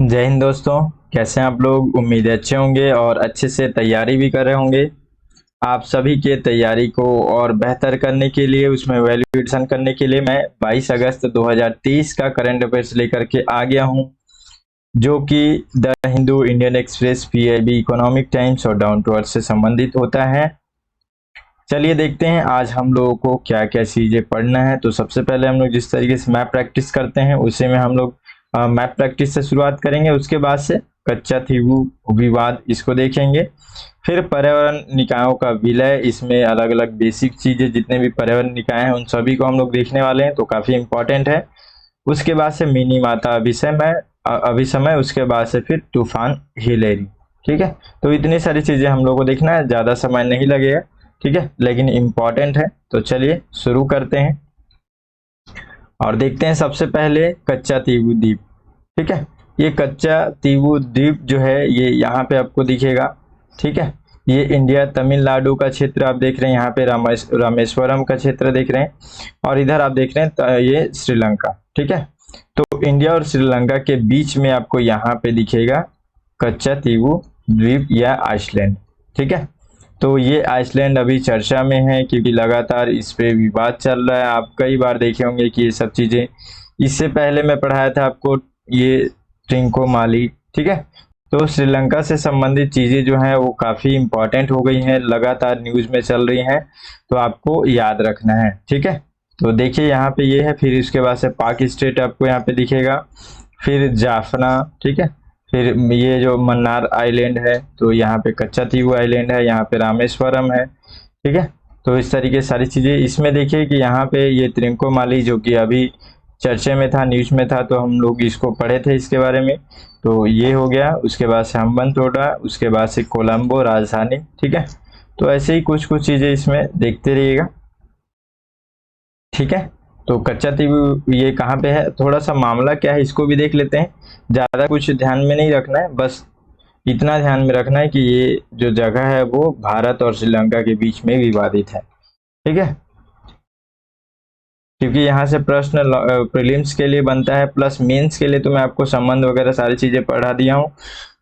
जय हिंद दोस्तों। कैसे हैं आप लोग? उम्मीद है अच्छे होंगे और अच्छे से तैयारी भी कर रहे होंगे। आप सभी के तैयारी को और बेहतर करने के लिए, उसमें वैल्यू एडिशन करने के लिए मैं 22 अगस्त 2023 का करंट अफेयर्स लेकर के आ गया हूं, जो कि the Hindu, Indian express, PIB, economic times और डाउन टू अर्थ से संबंधित होता है। चलिए देखते हैं आज हम लोगों को क्या क्या चीजें पढ़ना है। तो सबसे पहले हम लोग जिस तरीके से मैप प्रैक्टिस करते हैं उसी में हम लोग मैप प्रैक्टिस से शुरुआत करेंगे। उसके बाद से कच्चा थीवू विवाद इसको देखेंगे। फिर पर्यावरण निकायों का विलय, इसमें अलग अलग बेसिक चीजें जितने भी पर्यावरण निकाय हैं उन सभी को हम लोग देखने वाले हैं, तो काफी इंपॉर्टेंट है। उसके बाद से मिनी माता अभिसमय, उसके बाद से फिर तूफान हिलेरी। ठीक है, तो इतनी सारी चीजें हम लोग को देखना है, ज्यादा समय नहीं लगेगा। ठीक है, लेकिन इम्पॉर्टेंट है। तो चलिए शुरू करते हैं और देखते हैं सबसे पहले कच्चा तीवू द्वीप। ठीक है, ये कच्चा तीवू द्वीप जो है ये यहाँ पे आपको दिखेगा। ठीक है, ये इंडिया तमिलनाडु का क्षेत्र आप देख रहे हैं, यहाँ पे रामेश्वरम का क्षेत्र देख रहे हैं, और इधर आप देख रहे हैं ये श्रीलंका। ठीक है, तो इंडिया और श्रीलंका के बीच में आपको यहाँ पे दिखेगा कच्चा तीवू द्वीप या आइसलैंड। ठीक है, तो ये आइसलैंड अभी चर्चा में है क्योंकि लगातार इस पे विवाद चल रहा है। आप कई बार देखे होंगे कि ये सब चीजें, इससे पहले मैं पढ़ाया था आपको ये ट्रिंकोमाली। ठीक है, तो श्रीलंका से संबंधित चीजें जो हैं वो काफी इंपॉर्टेंट हो गई हैं, लगातार न्यूज में चल रही हैं, तो आपको याद रखना है। ठीक है, तो देखिए यहाँ पे ये है, फिर इसके बाद से पाक स्टेट आपको यहाँ पे दिखेगा, फिर जाफना। ठीक है, फिर ये जो मन्नार आइलैंड है, तो यहाँ पे कच्चा तीवू आइलैंड है, यहाँ पे रामेश्वरम है। ठीक है, तो इस तरीके सारी चीजें इसमें देखिए कि यहाँ पे ये त्रिंकोमाली जो कि अभी चर्चे में था, न्यूज में था, तो हम लोग इसको पढ़े थे इसके बारे में। तो ये हो गया, उसके बाद से हम्बनतोटा, उसके बाद से कोलंबो राजधानी। ठीक है, तो ऐसे ही कुछ कुछ चीजें इसमें देखते रहिएगा। ठीक है, तो कच्चा तीवू ये कहाँ पे है, थोड़ा सा मामला क्या है इसको भी देख लेते हैं। ज्यादा कुछ ध्यान में नहीं रखना है, बस इतना ध्यान में रखना है कि ये जो जगह है वो भारत और श्रीलंका के बीच में विवादित है। ठीक है, क्योंकि यहाँ से प्रश्न प्रीलिम्स के लिए बनता है, प्लस मेंस के लिए तो मैं आपको संबंध वगैरह सारी चीजें पढ़ा दिया हूँ,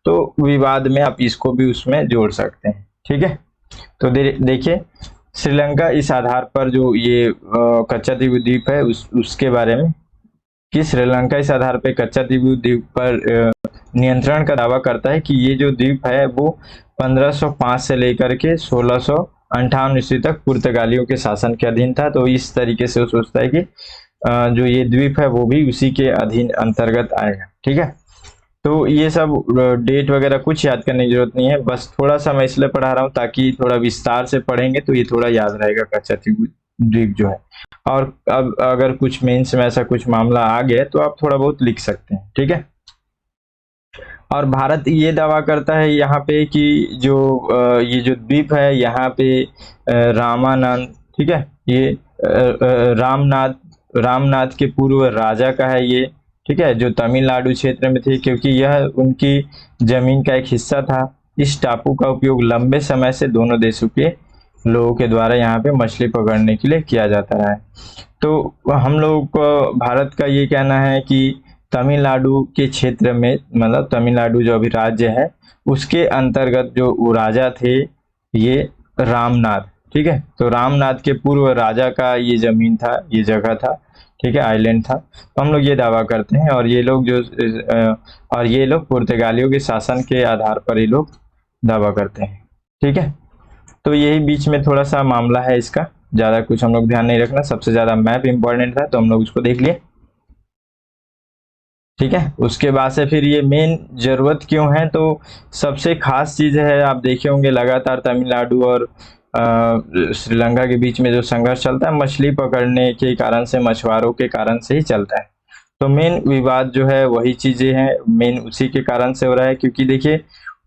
तो विवाद में आप इसको भी उसमें जोड़ सकते हैं। ठीक है, तो देखिए श्रीलंका इस आधार पर जो ये कच्चा तीवू द्वीप है उसके बारे में, कि श्रीलंका इस आधार पर कच्चा तीवू द्वीप पर नियंत्रण का दावा करता है कि ये जो द्वीप है वो 1505 से लेकर के 1658 ईस्वी तक पुर्तगालियों के शासन के अधीन था। तो इस तरीके से वो सोचता है कि जो ये द्वीप है वो भी उसी के अधीन अंतर्गत आएगा। ठीक है, तो ये सब डेट वगैरह कुछ याद करने की जरूरत नहीं है, बस थोड़ा सा मैं इसलिए पढ़ा रहा हूँ ताकि थोड़ा विस्तार से पढ़ेंगे तो ये थोड़ा याद रहेगा कच्चा द्वीप जो है। और अब अगर कुछ मेंस में ऐसा कुछ मामला आ गया तो आप थोड़ा बहुत लिख सकते हैं। ठीक है, और भारत ये दावा करता है यहाँ पे कि जो ये जो द्वीप है यहाँ पे रामानंद, ठीक है, ये रामनाथ रामनाथ के पूर्व राजा का है ये। ठीक है, जो तमिलनाडु क्षेत्र में थे, क्योंकि यह उनकी जमीन का एक हिस्सा था। इस टापू का उपयोग लंबे समय से दोनों देशों के लोगों के द्वारा यहाँ पे मछली पकड़ने के लिए किया जाता रहा है। तो हम लोग को भारत का ये कहना है कि तमिलनाडु के क्षेत्र में, मतलब तमिलनाडु जो अभी राज्य है उसके अंतर्गत जो वो राजा थे ये रामनाथ। ठीक है, तो रामनाथ के पूर्व राजा का ये जमीन था, ये जगह था। ठीक है, आइलैंड था। तो हम लोग ये दावा करते हैं, और ये लोग पुर्तगालियों के शासन के आधार पर ये लोग दावा करते हैं। ठीक है, तो यही बीच में थोड़ा सा मामला है इसका, ज्यादा कुछ हम लोग ध्यान नहीं रखना। सबसे ज्यादा मैप इंपॉर्टेंट था तो हम लोग उसको देख लिए। ठीक है, उसके बाद से फिर ये मेन जरूरत क्यों है, तो सबसे खास चीज है, आप देखे होंगे लगातार तमिलनाडु और श्रीलंका के बीच में जो संघर्ष चलता है मछली पकड़ने के कारण से, मछुआरों के कारण से ही चलता है। तो मेन विवाद जो है वही चीजें हैं, मेन उसी के कारण से हो रहा है। क्योंकि देखिए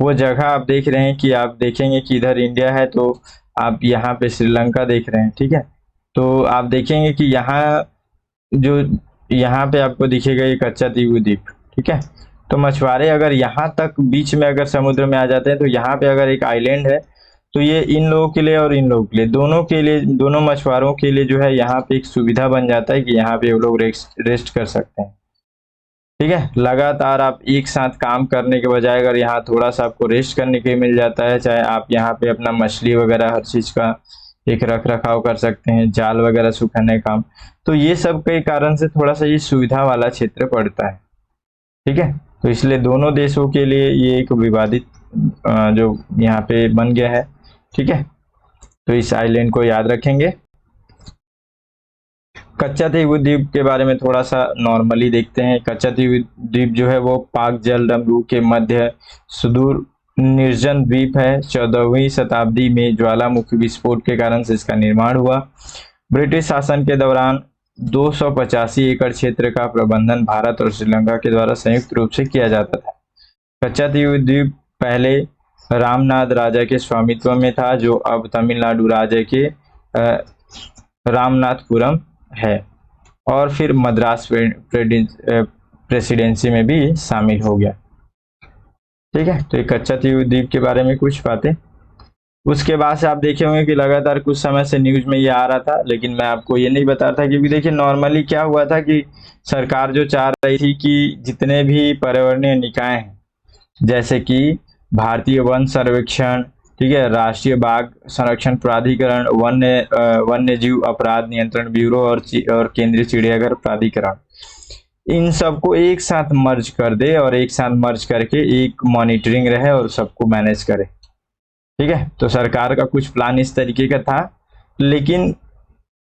वो जगह आप देख रहे हैं कि आप देखेंगे कि इधर इंडिया है, तो आप यहाँ पे श्रीलंका देख रहे हैं। ठीक है, तो आप देखेंगे कि जो यहाँ पे आपको दिखेगा ये कच्चा तीवू द्वीप। ठीक है, तो मछुआरे अगर यहाँ तक बीच में अगर समुद्र में आ जाते हैं, तो यहाँ पे अगर एक आइलैंड है तो ये इन लोगों के लिए और इन लोगों के लिए, दोनों के लिए, दोनों मछुआरों के लिए जो है यहाँ पे एक सुविधा बन जाता है कि यहाँ पे वो लोग रेस्ट कर सकते हैं। ठीक है। लगातार आप एक साथ काम करने के बजाय अगर यहाँ थोड़ा सा आपको रेस्ट करने के लिए मिल जाता है, चाहे आप यहाँ पे अपना मछली वगैरह हर चीज का एक रख रखाव कर सकते हैं, जाल वगैरह सुखाने का काम, तो ये सब के कारण से थोड़ा सा ये सुविधा वाला क्षेत्र पड़ता है। ठीक है, तो इसलिए दोनों देशों के लिए ये एक विवादित जो यहाँ पे बन गया है। ठीक है, तो इस आइलैंड को याद रखेंगे। कच्चा द्वीप के बारे में थोड़ा सा नॉर्मली देखते हैं। कच्चा द्वीप जो है वो पाक जलडमरू के मध्य सुदूर निर्जन द्वीप है। 14वीं शताब्दी में ज्वालामुखी विस्फोट के कारण से इसका निर्माण हुआ। ब्रिटिश शासन के दौरान 285 एकड़ क्षेत्र का प्रबंधन भारत और श्रीलंका के द्वारा संयुक्त रूप से किया जाता था। कच्चा द्वीप पहले रामनाथ राजा के स्वामित्व में था, जो अब तमिलनाडु राज्य के रामनाथपुरम है, और फिर मद्रास प्रेसिडेंसी में भी शामिल हो गया। ठीक है, तो ये कच्चा द्वीप के बारे में कुछ बातें। उसके बाद से आप देखे होंगे कि लगातार कुछ समय से न्यूज में ये आ रहा था, लेकिन मैं आपको ये नहीं बता था, क्योंकि देखिए नॉर्मली क्या हुआ था कि सरकार जो चाह रही थी कि जितने भी पर्यावरणीय निकाय हैं, जैसे कि भारतीय वन सर्वेक्षण, ठीक है, राष्ट्रीय बाघ संरक्षण प्राधिकरण, वन्य जीव अपराध नियंत्रण ब्यूरो और केंद्रीय चिड़ियाघर प्राधिकरण, इन सबको एक साथ मर्ज कर दे और एक साथ मर्ज करके एक मॉनिटरिंग रहे और सबको मैनेज करे। ठीक है, तो सरकार का कुछ प्लान इस तरीके का था, लेकिन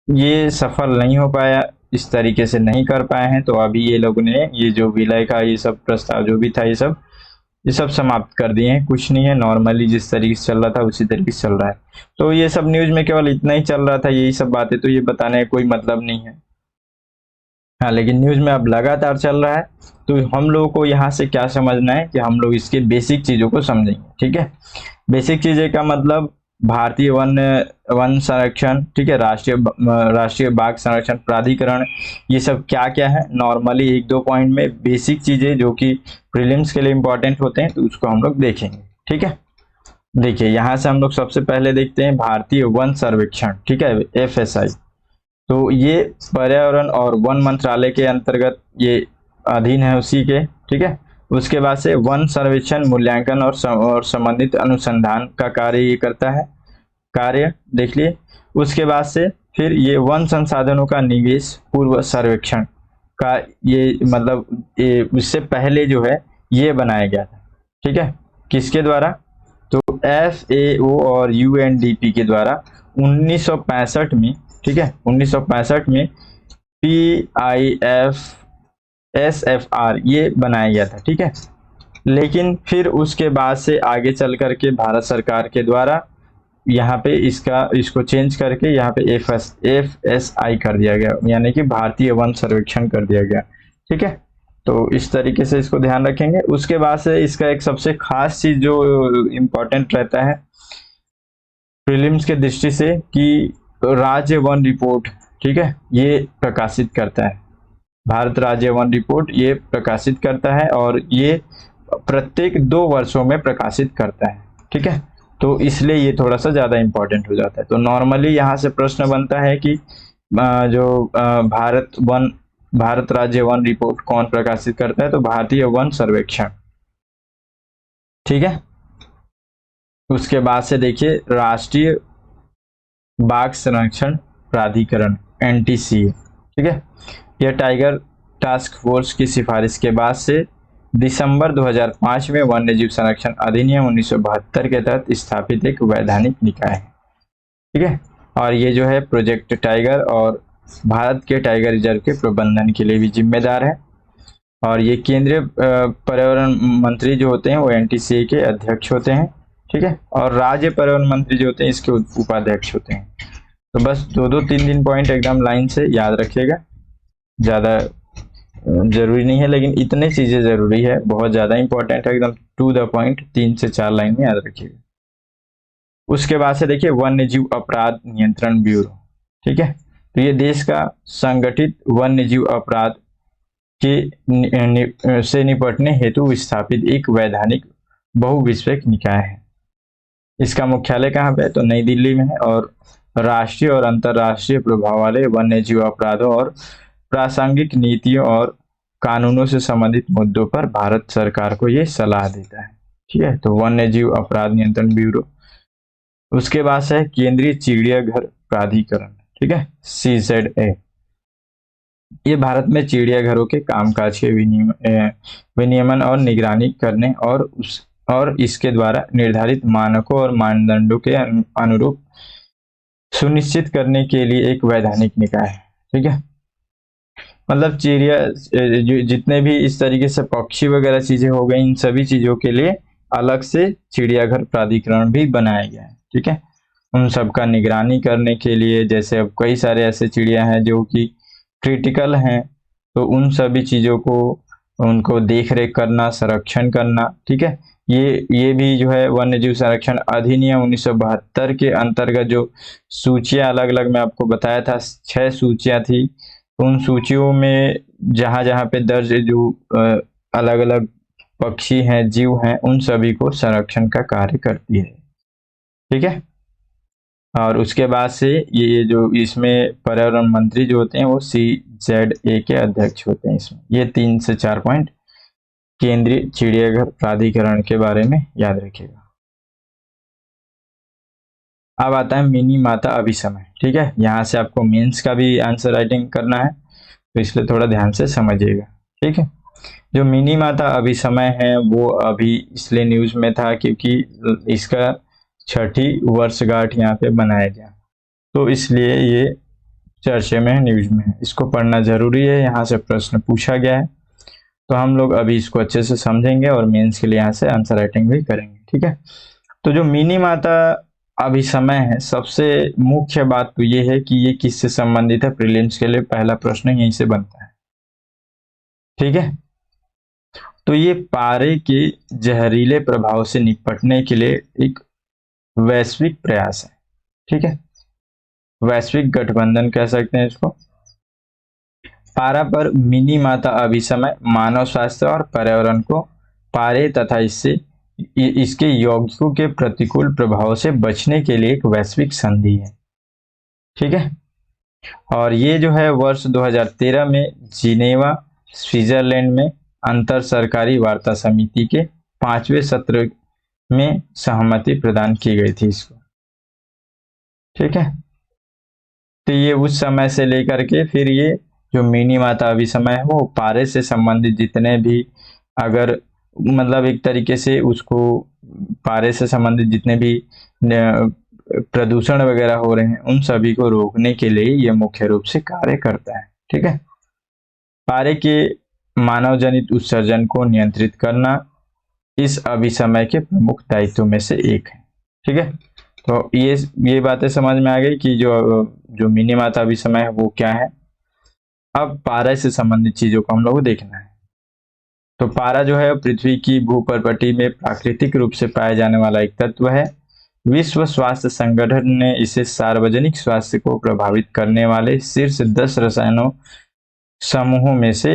ये सफल नहीं हो पाया, इस तरीके से नहीं कर पाए हैं। तो अभी ये लोगों ने ये जो विलय का ये सब प्रस्ताव जो भी था ये सब समाप्त कर दिए हैं। कुछ नहीं है, नॉर्मली जिस तरीके से चल रहा था उसी तरीके से चल रहा है। तो ये सब न्यूज में केवल इतना ही चल रहा था, यही सब बातें, तो ये बताने का कोई मतलब नहीं है। हाँ, लेकिन न्यूज में अब लगातार चल रहा है, तो हम लोगों को यहाँ से क्या समझना है कि हम लोग इसके बेसिक चीजों को समझेंगे। ठीक है, बेसिक चीजें का मतलब भारतीय वन संरक्षण, ठीक है, राष्ट्रीय बाघ संरक्षण प्राधिकरण, ये सब क्या क्या है, नॉर्मली एक दो पॉइंट में बेसिक चीजें जो कि प्रीलिम्स के लिए इंपॉर्टेंट होते हैं, तो उसको हम लोग देखेंगे। ठीक है, देखिए यहाँ से हम लोग सबसे पहले देखते हैं भारतीय वन सर्वेक्षण, ठीक है, FSI। तो ये पर्यावरण और वन मंत्रालय के अंतर्गत ये अधीन है उसी के। ठीक है, उसके बाद से वन सर्वेक्षण मूल्यांकन और संबंधित अनुसंधान का कार्य ये करता है, कार्य देख लिए। उसके बाद से फिर ये वन संसाधनों का निवेश पूर्व सर्वेक्षण का ये मतलब ये उससे पहले जो है ये बनाया गया था। ठीक है, किसके द्वारा, तो FAO और UNDP के द्वारा 1965 में। ठीक है, 1965 में PIFSFR ये बनाया गया था। ठीक है, लेकिन फिर उसके बाद से आगे चल करके भारत सरकार के द्वारा यहाँ पे इसको चेंज करके यहाँ पे FSI कर दिया गया, यानी कि भारतीय वन सर्वेक्षण कर दिया गया। ठीक है, तो इस तरीके से इसको ध्यान रखेंगे। उसके बाद से इसका एक सबसे खास चीज जो इम्पोर्टेंट रहता है प्रीलिम्स के दृष्टि से कि राज्य वन रिपोर्ट, ठीक है, ये प्रकाशित करता है। भारत राज्य वन रिपोर्ट ये प्रकाशित करता है और ये प्रत्येक 2 वर्षों में प्रकाशित करता है। ठीक है, तो इसलिए ये थोड़ा सा ज्यादा इंपॉर्टेंट हो जाता है। तो नॉर्मली यहाँ से प्रश्न बनता है कि जो भारत राज्य वन रिपोर्ट कौन प्रकाशित करता है, तो भारतीय वन सर्वेक्षण। ठीक है, उसके बाद से देखिए राष्ट्रीय बाघ संरक्षण प्राधिकरण NTCA। ठीक है, यह टाइगर टास्क फोर्स की सिफारिश के बाद से दिसंबर 2005 में वन्यजीव संरक्षण अधिनियम 1972 के तहत स्थापित एक वैधानिक निकाय है। ठीक है, और ये जो है प्रोजेक्ट टाइगर और भारत के टाइगर रिजर्व के प्रबंधन के लिए भी जिम्मेदार है। और ये केंद्रीय पर्यावरण मंत्री जो होते हैं वो NTCA के अध्यक्ष होते हैं। ठीक है, और राज्य पर्यावरण मंत्री जो होते हैं इसके उपाध्यक्ष होते हैं। तो बस 2-3 पॉइंट एकदम लाइन से याद रखिएगा, ज्यादा जरूरी नहीं है, लेकिन इतने चीजें जरूरी है, बहुत ज्यादा इंपॉर्टेंट है, एकदम टू द पॉइंट 3 से 4 लाइन में याद रखिएगा। उसके बाद से देखिए वन्यजीव अपराध नियंत्रण ब्यूरो। ठीक है, तो ये देश का संगठित वन्यजीव अपराध के से निपटने हेतु स्थापित एक वैधानिक बहुविषयक निकाय है। इसका मुख्यालय कहाँ पे है, तो नई दिल्ली में है, और राष्ट्रीय और अंतर्राष्ट्रीय प्रभाव वाले वन्यजीव अपराधों और प्रासंगिक नीतियों और कानूनों से संबंधित मुद्दों पर भारत सरकार को ये सलाह देता है। ठीक है, तो वन्य जीव अपराध नियंत्रण ब्यूरो। उसके बाद है केंद्रीय चिड़ियाघर प्राधिकरण। ठीक है, CZA। ये भारत में चिड़ियाघरों के कामकाज के विनियमन और निगरानी करने और इसके द्वारा निर्धारित मानकों और मानदंडों के अनुरूप सुनिश्चित करने के लिए एक वैधानिक निकाय है। ठीक है, मतलब जितने भी इस तरीके से पक्षी वगैरह चीजें हो गई, इन सभी चीजों के लिए अलग से चिड़ियाघर प्राधिकरण भी बनाया गया है। ठीक है, उन सब का निगरानी करने के लिए, जैसे अब कई सारे ऐसे चिड़िया हैं जो कि क्रिटिकल हैं, तो उन सभी चीजों को उनको देख रेख करना, संरक्षण करना। ठीक है, ये भी जो है वन्य जीव संरक्षण अधिनियम 1972 के अंतर्गत जो सूचियां अलग अलग मैं आपको बताया था, 6 सूचियां थी, उन सूचियों में जहां जहां पे दर्ज जो अलग अलग पक्षी हैं, जीव हैं, उन सभी को संरक्षण का कार्य करती है। ठीक है, और उसके बाद से ये जो इसमें पर्यावरण मंत्री जो होते हैं वो CZA के अध्यक्ष होते हैं। इसमें ये 3 से 4 पॉइंट केंद्रीय चिड़ियाघर प्राधिकरण के बारे में याद रखिएगा। अब आता है मिनी माता अभिसमय। ठीक है, यहाँ से आपको मेंस का भी आंसर राइटिंग करना है, तो इसलिए थोड़ा ध्यान से समझिएगा। ठीक है, जो मिनी माता अभिसमय है वो अभी इसलिए न्यूज में था क्योंकि इसका 6ठी वर्षगांठ यहाँ पे बनाया गया, तो इसलिए ये चर्चे में है, न्यूज में है। इसको पढ़ना जरूरी है, यहाँ से प्रश्न पूछा गया है, तो हम लोग अभी इसको अच्छे से समझेंगे और मेंस के लिए यहाँ से आंसर राइटिंग भी करेंगे। ठीक है, तो जो मिनी माता अभिसमय है, सबसे मुख्य बात तो ये है कि ये किससे संबंधित है। प्रीलिम्स के लिए पहला प्रश्न यहीं से बनता है। ठीक है, तो ये पारे के जहरीले प्रभाव से निपटने के लिए एक वैश्विक प्रयास है। ठीक है, वैश्विक गठबंधन कह सकते हैं इसको। पारा पर मिनी माता अभिसमय मानव स्वास्थ्य और पर्यावरण को पारे तथा इसके यौगिकों के प्रतिकूल प्रभाव से बचने के लिए एक वैश्विक संधि है। ठीक है, और ये जो है वर्ष 2013 में जिनेवा स्विट्जरलैंड में अंतर सरकारी वार्ता समिति के 5वें सत्र में सहमति प्रदान की गई थी इसको। ठीक है, तो ये उस समय से लेकर के फिर ये जो मिनी माता अभिसमय है वो पारे से संबंधित जितने भी, अगर मतलब एक तरीके से उसको पारे से संबंधित जितने भी प्रदूषण वगैरह हो रहे हैं उन सभी को रोकने के लिए ये मुख्य रूप से कार्य करता है। ठीक है, पारे के मानव जनित उत्सर्जन को नियंत्रित करना इस अभिसमय के प्रमुख दायित्वों में से एक है। ठीक है, तो ये बातें समझ में आ गई कि जो मिनी माता अभिसमय है वो क्या है। अब पारा से संबंधित चीजों को हम लोग को देखना है। तो पारा जो है पृथ्वी की भूपर्पटी में प्राकृतिक रूप से पाया जाने वाला एक तत्व है। विश्व स्वास्थ्य संगठन ने इसे सार्वजनिक स्वास्थ्य को प्रभावित करने वाले शीर्ष 10 रसायनों समूहों में से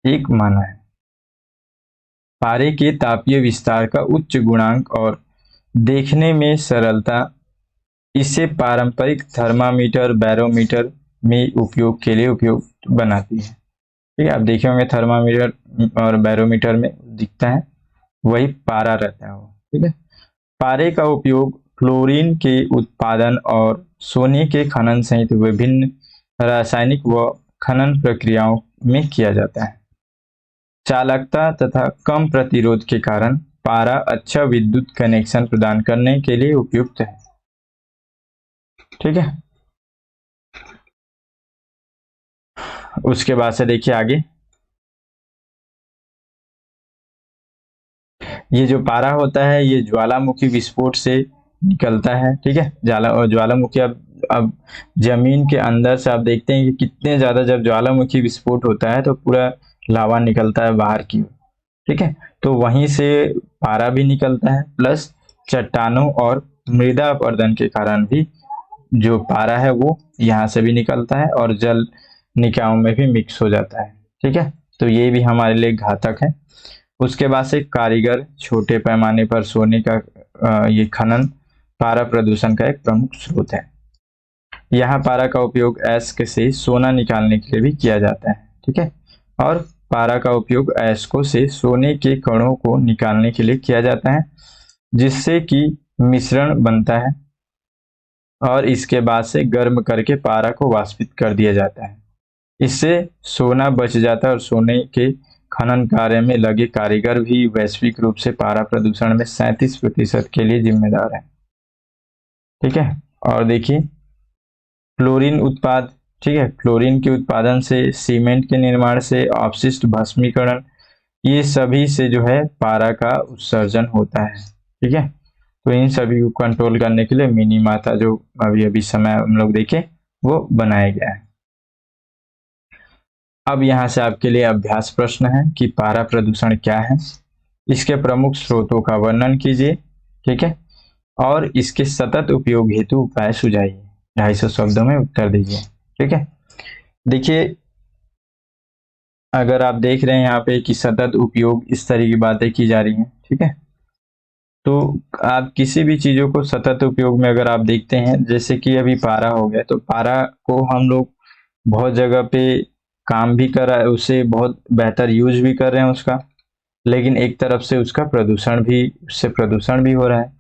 एक माना है। पारे के तापीय विस्तार का उच्च गुणांक और देखने में सरलता इसे पारंपरिक थर्मामीटर बैरोमीटर में उपयोग के लिए उपयुक्त बनाती है। ठीक है, आप देखे होंगे थर्मामीटर और बैरोमीटर में दिखता है, वही पारा रहता है वो। ठीक है, पारे का उपयोग क्लोरीन के उत्पादन और सोने के खनन सहित विभिन्न रासायनिक व खनन प्रक्रियाओं में किया जाता है। चालकता तथा कम प्रतिरोध के कारण पारा अच्छा विद्युत कनेक्शन प्रदान करने के लिए उपयुक्त है। ठीक है, उसके बाद से देखिए आगे, ये जो पारा होता है ये ज्वालामुखी विस्फोट से निकलता है। ठीक है, ज्वालामुखी अब जमीन के अंदर से आप देखते हैं कि कितने ज्यादा जब ज्वालामुखी विस्फोट होता है तो पूरा लावा निकलता है बाहर की ओर। ठीक है, तो वहीं से पारा भी निकलता है, प्लस चट्टानों और मृदा अपरदन के कारण भी जो पारा है वो यहाँ से भी निकलता है और जल निकायों में भी मिक्स हो जाता है। ठीक है, तो ये भी हमारे लिए घातक है। उसके बाद से कारीगर छोटे पैमाने पर सोने का ये खनन पारा प्रदूषण का एक प्रमुख स्रोत है। यहाँ पारा का उपयोग ऐस्क से सोना निकालने के लिए भी किया जाता है। ठीक है, और पारा का उपयोग अयस्कों से सोने के कणों को निकालने के लिए किया जाता है, जिससे कि मिश्रण बनता है और इसके बाद से गर्म करके पारा को वाष्पित कर दिया जाता है। इससे सोना बच जाता है और सोने के खनन कार्य में लगे कारीगर भी वैश्विक रूप से पारा प्रदूषण में 37% के लिए जिम्मेदार है। ठीक है, और देखिए क्लोरीन उत्पाद, ठीक है, क्लोरीन के उत्पादन से, सीमेंट के निर्माण से, अपशिष्ट भस्मीकरण, ये सभी से जो है पारा का उत्सर्जन होता है। ठीक है, तो इन सभी को कंट्रोल करने के लिए मिनीमा जो अभी समय हम लोग देखें वो बनाया गया है। अब यहाँ से आपके लिए अभ्यास प्रश्न है कि पारा प्रदूषण क्या है, इसके प्रमुख स्रोतों का वर्णन कीजिए। ठीक है, और इसके सतत उपयोग हेतु उपाय सुझाइए। 250 शब्दों में उत्तर दीजिए। ठीक है, देखिए अगर आप देख रहे हैं यहाँ पे कि सतत उपयोग, इस तरह की बातें की जा रही हैं। ठीक है, तो आप किसी भी चीजों को सतत उपयोग में अगर आप देखते हैं, जैसे कि अभी पारा हो गया, तो पारा को हम लोग बहुत जगह पे काम भी कर रहा है, उससे बहुत बेहतर यूज भी कर रहे हैं उसका, लेकिन एक तरफ से उसका उससे प्रदूषण भी हो रहा है।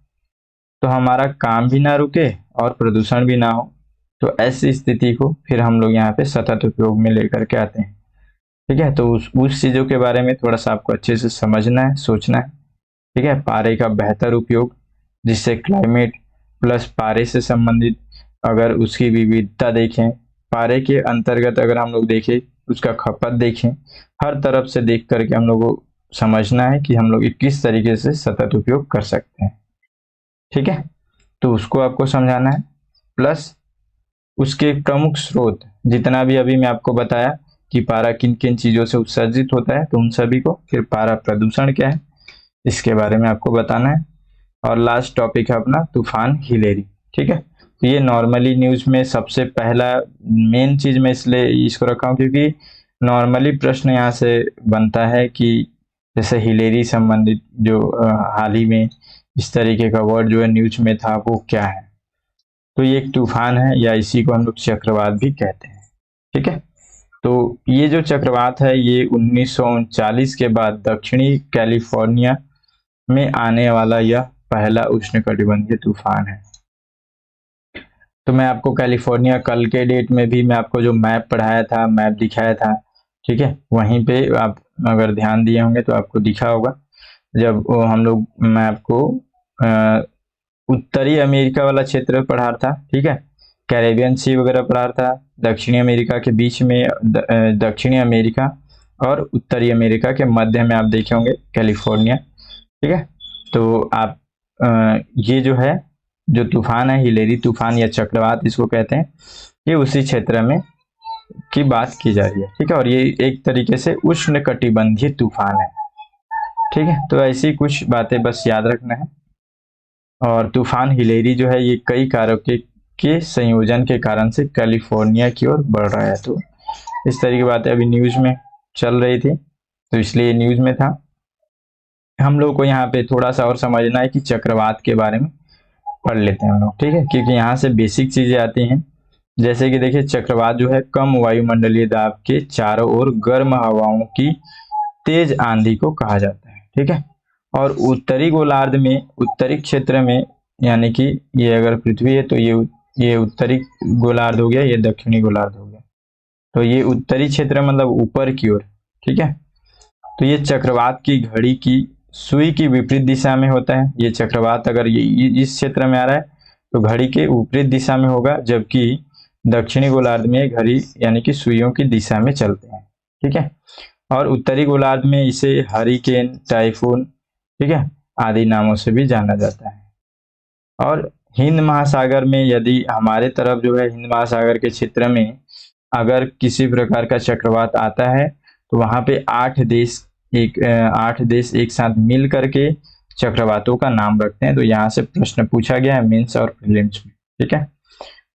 तो हमारा काम भी ना रुके और प्रदूषण भी ना हो, तो ऐसी स्थिति को फिर हम लोग यहाँ पे सतत उपयोग में लेकर के आते हैं। ठीक है, तो उस चीजों के बारे में थोड़ा सा आपको अच्छे से समझना है, सोचना है। ठीक है, पारे का बेहतर उपयोग, जिससे क्लाइमेट प्लस पारे से संबंधित अगर उसकी विविधता देखें, पारे के अंतर्गत अगर हम लोग देखें, उसका खपत देखें, हर तरफ से देख करके हम लोग को समझना है कि हम लोग किस तरीके से सतत उपयोग कर सकते हैं। ठीक है, तो उसको आपको समझाना है, प्लस उसके प्रमुख स्रोत जितना भी अभी मैं आपको बताया कि पारा किन किन चीजों से उत्सर्जित होता है, तो उन सभी को, फिर पारा प्रदूषण क्या है इसके बारे में आपको बताना है, और लास्ट टॉपिक है अपना तूफान हिलेरी। ठीक है, तो ये नॉर्मली न्यूज में सबसे पहला मेन चीज मैं इसलिए इसको रखा हूँ क्योंकि नॉर्मली प्रश्न यहाँ से बनता है कि जैसे हिलेरी संबंधित जो हाल ही में इस तरीके का वर्ड जो है न्यूज में था वो क्या है, तो ये एक तूफान है या इसी को हम लोग चक्रवात भी कहते हैं। ठीक है, तो ये जो चक्रवात है ये 1939 के बाद दक्षिणी कैलिफोर्निया में आने वाला यह पहला उष्णकटिबंधीय तूफान है। तो मैं आपको कैलिफोर्निया कल के डेट में भी मैं आपको जो मैप पढ़ाया था, मैप दिखाया था, ठीक है, वहीं पे आप अगर ध्यान दिए होंगे तो आपको दिखा होगा, जब मैं आपको उत्तरी अमेरिका वाला क्षेत्र पढ़ा था। ठीक है, कैरेबियन सी वगैरह पढ़ा था, दक्षिणी अमेरिका के बीच में दक्षिणी अमेरिका और उत्तरी अमेरिका के मध्य में आप देखे होंगे कैलिफोर्निया। ठीक है, तो आप ये जो तूफान है हिलेरी तूफान या चक्रवात इसको कहते हैं, ये उसी क्षेत्र में की बात की जा रही है। ठीक है, और ये एक तरीके से उष्णकटिबंधीय तूफान है। ठीक है, तो ऐसी कुछ बातें बस याद रखना है। और तूफान हिलेरी जो है ये कई कारकों के संयोजन के कारण से कैलिफोर्निया की ओर बढ़ रहा है। तो इस तरह की बातें अभी न्यूज में चल रही थी, तो इसलिए न्यूज में था। हम लोग को यहाँ पे थोड़ा सा और समझना है कि चक्रवात के बारे में पढ़ लेते हैं हम लोग। ठीक है, क्योंकि यहाँ से बेसिक चीजें आती हैं, जैसे कि देखिए चक्रवात जो है कम वायुमंडलीय दाब के चारों ओर गर्म हवाओं की तेज आंधी को कहा जाता है। ठीक है, और उत्तरी गोलार्ध में, उत्तरी क्षेत्र में, यानी कि ये अगर पृथ्वी है तो ये उत्तरी गोलार्ध हो गया, ये दक्षिणी गोलार्ध हो गया, तो ये उत्तरी क्षेत्र मतलब ऊपर की ओर। ठीक है, तो ये चक्रवात की घड़ी की सुई की विपरीत दिशा में होता है। ये चक्रवात अगर ये इस क्षेत्र में आ रहा है तो घड़ी के विपरीत दिशा में होगा, जबकि दक्षिणी गोलार्ध में घड़ी यानी कि सुइयों की दिशा में चलते हैं। ठीक है, और उत्तरी गोलार्ध में इसे हरिकेन, टाइफून, ठीक है, आदि नामों से भी जाना जाता है। और हिंद महासागर में, यदि हमारे तरफ जो है हिंद महासागर के क्षेत्र में अगर किसी प्रकार का चक्रवात आता है तो वहां पे 8 देश एक साथ मिल करके चक्रवातों का नाम रखते हैं। तो यहाँ से प्रश्न पूछा गया है मेंस और प्रीलिम्स में। ठीक है,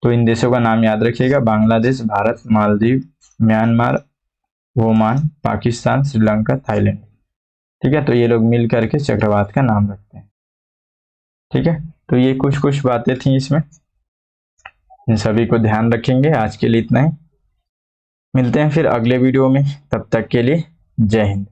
तो इन देशों का नाम याद रखिएगा, Bangladesh, Bharat, Maldives, Myanmar, Oman, Pakistan, Sri Lanka, Thailand. ठीक है, तो ये लोग मिल करके चक्रवात का नाम रखते हैं। ठीक है, तो ये कुछ बातें थी इसमें, इन सभी को ध्यान रखेंगे। आज के लिए इतना ही, मिलते हैं फिर अगले वीडियो में, तब तक के लिए जय हिंद।